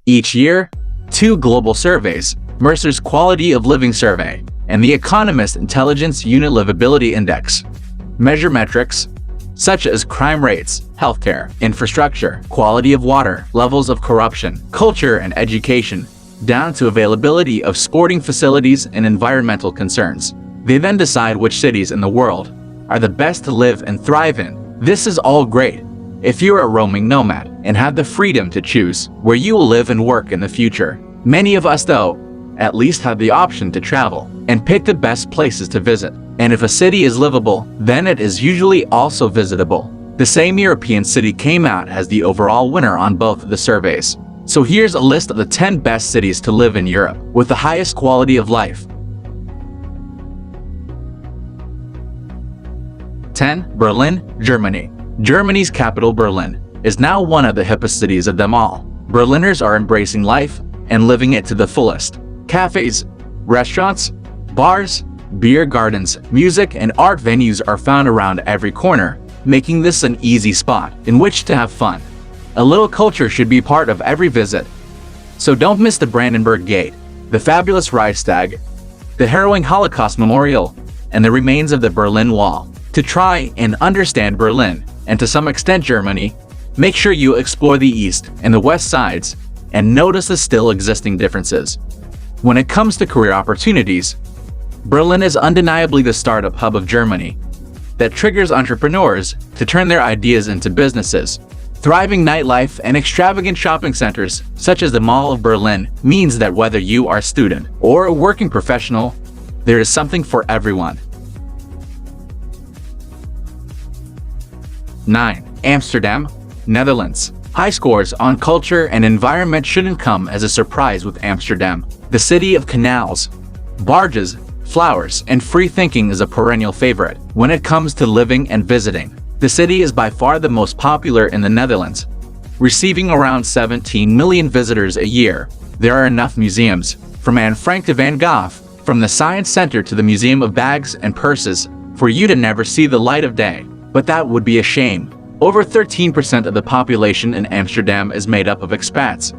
Each year, 2 global surveys, Mercer's Quality of Living Survey and the Economist Intelligence Unit Livability Index, measure metrics such as crime rates, healthcare, infrastructure, quality of water, levels of corruption, culture and education, down to availability of sporting facilities and environmental concerns. They then decide which cities in the world are the best to live and thrive in. This is all great if you're a roaming nomad and have the freedom to choose where you will live and work in the future. Many of us, though, at least have the option to travel and pick the best places to visit. And if a city is livable, then it is usually also visitable. The same European city came out as the overall winner on both of the surveys. So here's a list of the 10 best cities to live in Europe with the highest quality of life. 10. Berlin, Germany. Germany's capital, Berlin, is now one of the hippest cities of them all. Berliners are embracing life and living it to the fullest. Cafes, restaurants, bars, beer gardens, music, and art venues are found around every corner, making this an easy spot in which to have fun. A little culture should be part of every visit. So don't miss the Brandenburg Gate, the fabulous Reichstag, the harrowing Holocaust Memorial, and the remains of the Berlin Wall. To try and understand Berlin, and to some extent Germany, make sure you explore the east and the west sides and notice the still existing differences. When it comes to career opportunities, Berlin is undeniably the startup hub of Germany that triggers entrepreneurs to turn their ideas into businesses. Thriving nightlife and extravagant shopping centers, such as the Mall of Berlin, means that whether you are a student or a working professional, there is something for everyone. 9. Amsterdam, Netherlands. High scores on culture and environment shouldn't come as a surprise with Amsterdam. The city of canals, barges, flowers, and free thinking is a perennial favorite when it comes to living and visiting. The city is by far the most popular in the Netherlands, receiving around 17 million visitors a year. There are enough museums, from Anne Frank to Van Gogh, from the Science Center to the Museum of Bags and Purses, for you to never see the light of day. But that would be a shame. Over 13% of the population in Amsterdam is made up of expats.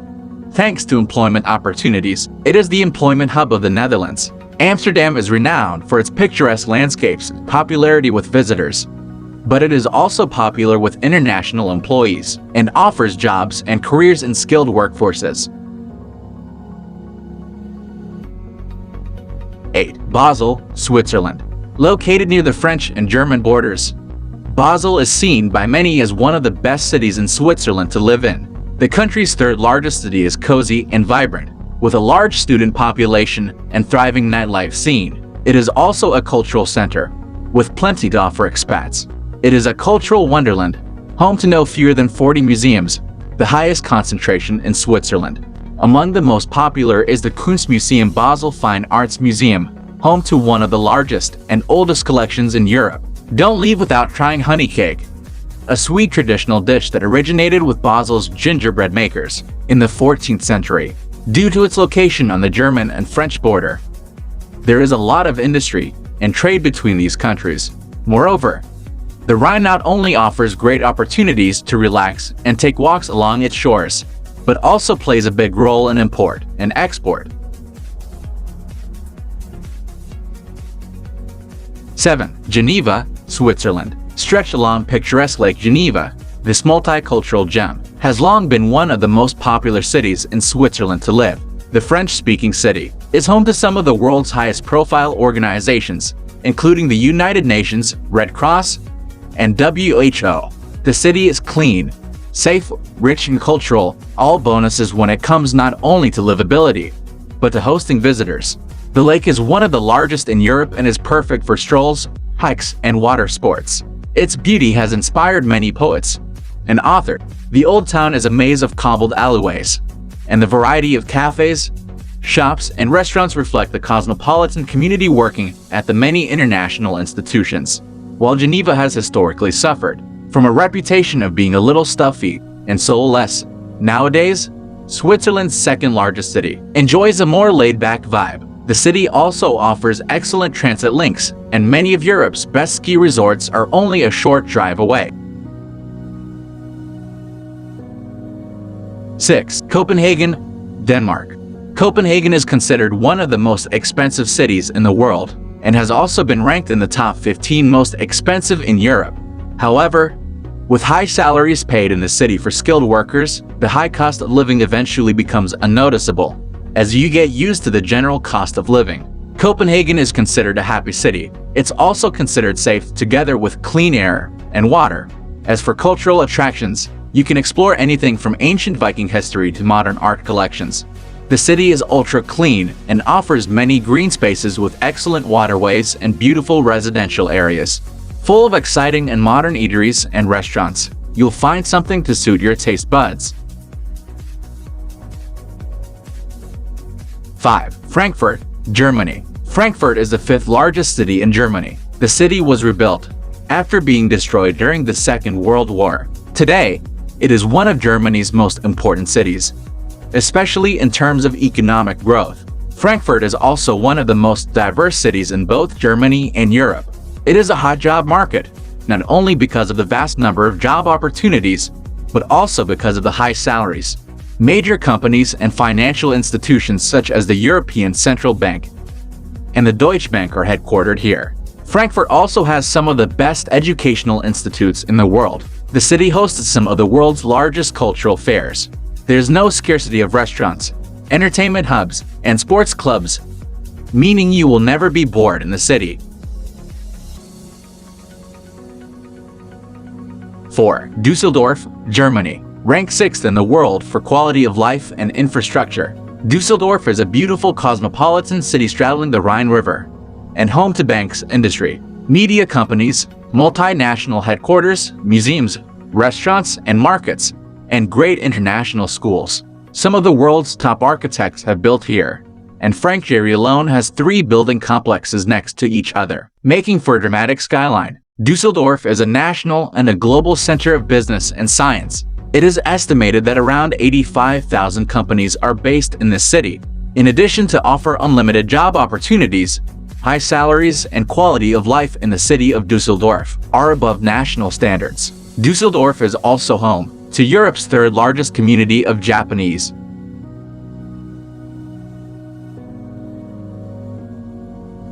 Thanks to employment opportunities, it is the employment hub of the Netherlands. Amsterdam is renowned for its picturesque landscapes and popularity with visitors. But it is also popular with international employees and offers jobs and careers in skilled workforces. 8. Basel, Switzerland. Located near the French and German borders, Basel is seen by many as one of the best cities in Switzerland to live in. The country's third largest city is cozy and vibrant, with a large student population and thriving nightlife scene. It is also a cultural center, with plenty to offer expats. It is a cultural wonderland, home to no fewer than 40 museums, the highest concentration in Switzerland. Among the most popular is the Kunstmuseum Basel Fine Arts Museum, home to one of the largest and oldest collections in Europe. Don't leave without trying honey cake, a sweet traditional dish that originated with Basel's gingerbread makers in the 14th century. Due to its location on the German and French border, there is a lot of industry and trade between these countries. Moreover, the Rhine not only offers great opportunities to relax and take walks along its shores, but also plays a big role in import and export. 7. Geneva, Switzerland. Stretched along picturesque Lake Geneva, this multicultural gem has long been one of the most popular cities in Switzerland to live. The French-speaking city is home to some of the world's highest-profile organizations, including the United Nations, Red Cross, and WHO. The city is clean, safe, rich, and cultural, all bonuses when it comes not only to livability, but to hosting visitors. The lake is one of the largest in Europe and is perfect for strolls, hikes, and water sports. Its beauty has inspired many poets and authors. The old town is a maze of cobbled alleyways, and the variety of cafes, shops, and restaurants reflect the cosmopolitan community working at the many international institutions. While Geneva has historically suffered from a reputation of being a little stuffy and soulless, nowadays, Switzerland's second-largest city enjoys a more laid-back vibe. The city also offers excellent transit links, and many of Europe's best ski resorts are only a short drive away. 6. Copenhagen, Denmark. Copenhagen is considered one of the most expensive cities in the world and has also been ranked in the top 15 most expensive in Europe. However, with high salaries paid in the city for skilled workers, the high cost of living eventually becomes unnoticeable as you get used to the general cost of living. Copenhagen is considered a happy city. It's also considered safe together with clean air and water. As for cultural attractions, you can explore anything from ancient Viking history to modern art collections. The city is ultra clean and offers many green spaces with excellent waterways and beautiful residential areas. Full of exciting and modern eateries and restaurants, you'll find something to suit your taste buds. 5. Frankfurt, Germany. Frankfurt is the 5th largest city in Germany. The city was rebuilt after being destroyed during the Second World War. Today, it is one of Germany's most important cities, especially in terms of economic growth. Frankfurt is also one of the most diverse cities in both Germany and Europe. It is a hot job market, not only because of the vast number of job opportunities, but also because of the high salaries. Major companies and financial institutions such as the European Central Bank and the Deutsche Bank are headquartered here. Frankfurt also has some of the best educational institutes in the world. The city hosts some of the world's largest cultural fairs. There's no scarcity of restaurants, entertainment hubs, and sports clubs, meaning you will never be bored in the city. 4. Düsseldorf, Germany. Ranked 6th in the world for quality of life and infrastructure, Düsseldorf is a beautiful cosmopolitan city straddling the Rhine River and home to banks, industry, media companies, multinational headquarters, museums, restaurants and markets, and great international schools. Some of the world's top architects have built here, and Frankfurt alone has 3 building complexes next to each other, making for a dramatic skyline. Düsseldorf is a national and a global center of business and science. It is estimated that around 85,000 companies are based in this city. In addition to offer unlimited job opportunities, high salaries and quality of life in the city of Düsseldorf are above national standards. Düsseldorf is also home to Europe's 3rd largest community of Japanese.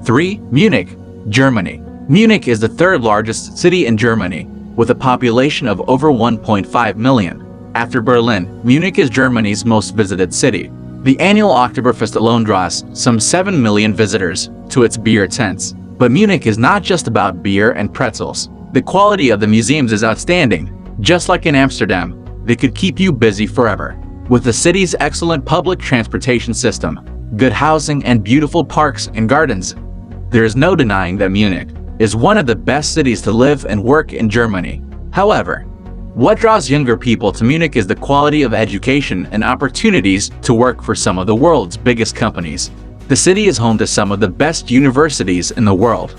3. Munich, Germany. Munich is the 3rd largest city in Germany, with a population of over 1.5 million. After Berlin, Munich is Germany's most visited city. The annual Oktoberfest alone draws some 7 million visitors to its beer tents. But Munich is not just about beer and pretzels. The quality of the museums is outstanding. Just like in Amsterdam, they could keep you busy forever. With the city's excellent public transportation system, good housing, and beautiful parks and gardens, there is no denying that Munich is one of the best cities to live and work in Germany. However, what draws younger people to Munich is the quality of education and opportunities to work for some of the world's biggest companies. The city is home to some of the best universities in the world.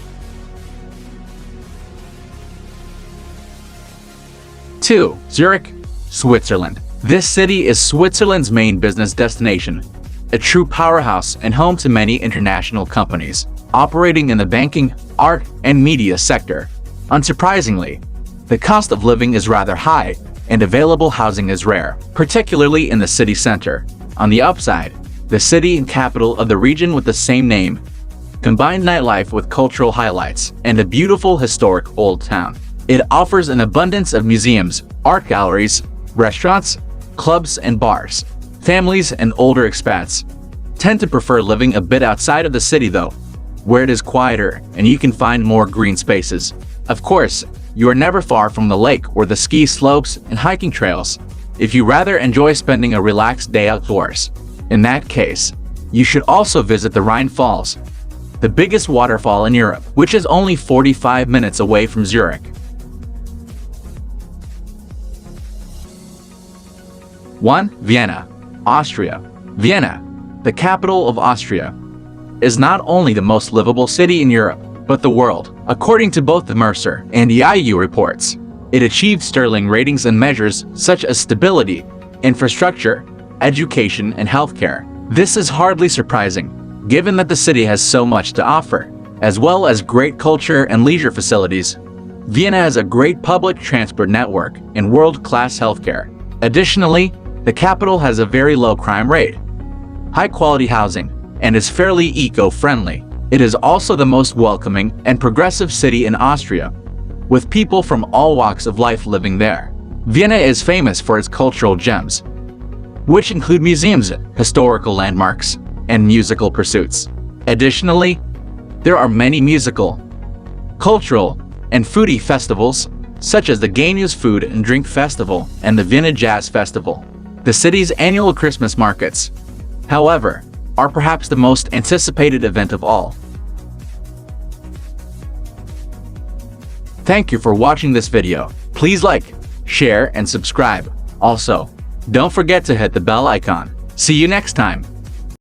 2. Zurich, Switzerland. This city is Switzerland's main business destination, a true powerhouse and home to many international companies operating in the banking, art, and media sector. Unsurprisingly, the cost of living is rather high and available housing is rare, particularly in the city center. On the upside, the city and capital of the region with the same name combine nightlife with cultural highlights and a beautiful historic old town. It offers an abundance of museums, art galleries, restaurants, clubs, and bars. Families and older expats tend to prefer living a bit outside of the city though, where it is quieter and you can find more green spaces. Of course, you are never far from the lake or the ski slopes and hiking trails, if you rather enjoy spending a relaxed day outdoors. In that case, you should also visit the Rhine Falls, the biggest waterfall in Europe, which is only 45 minutes away from Zurich. 1. Vienna, Austria. Vienna, the capital of Austria, is not only the most livable city in Europe, but the world. According to both the Mercer and the EU reports, it achieved sterling ratings in measures such as stability, infrastructure, education, and healthcare. This is hardly surprising, given that the city has so much to offer, as well as great culture and leisure facilities. Vienna has a great public transport network and world-class healthcare. Additionally, the capital has a very low crime rate, high-quality housing, and is fairly eco-friendly. It is also the most welcoming and progressive city in Austria, with people from all walks of life living there. Vienna is famous for its cultural gems, which include museums, historical landmarks, and musical pursuits. Additionally, there are many musical, cultural, and foodie festivals, such as the Geneva Food and Drink Festival and the Vienna Jazz Festival. The city's annual Christmas markets, however, are perhaps the most anticipated event of all. Thank you for watching this video. Please like, share, and subscribe. Also, don't forget to hit the bell icon. See you next time.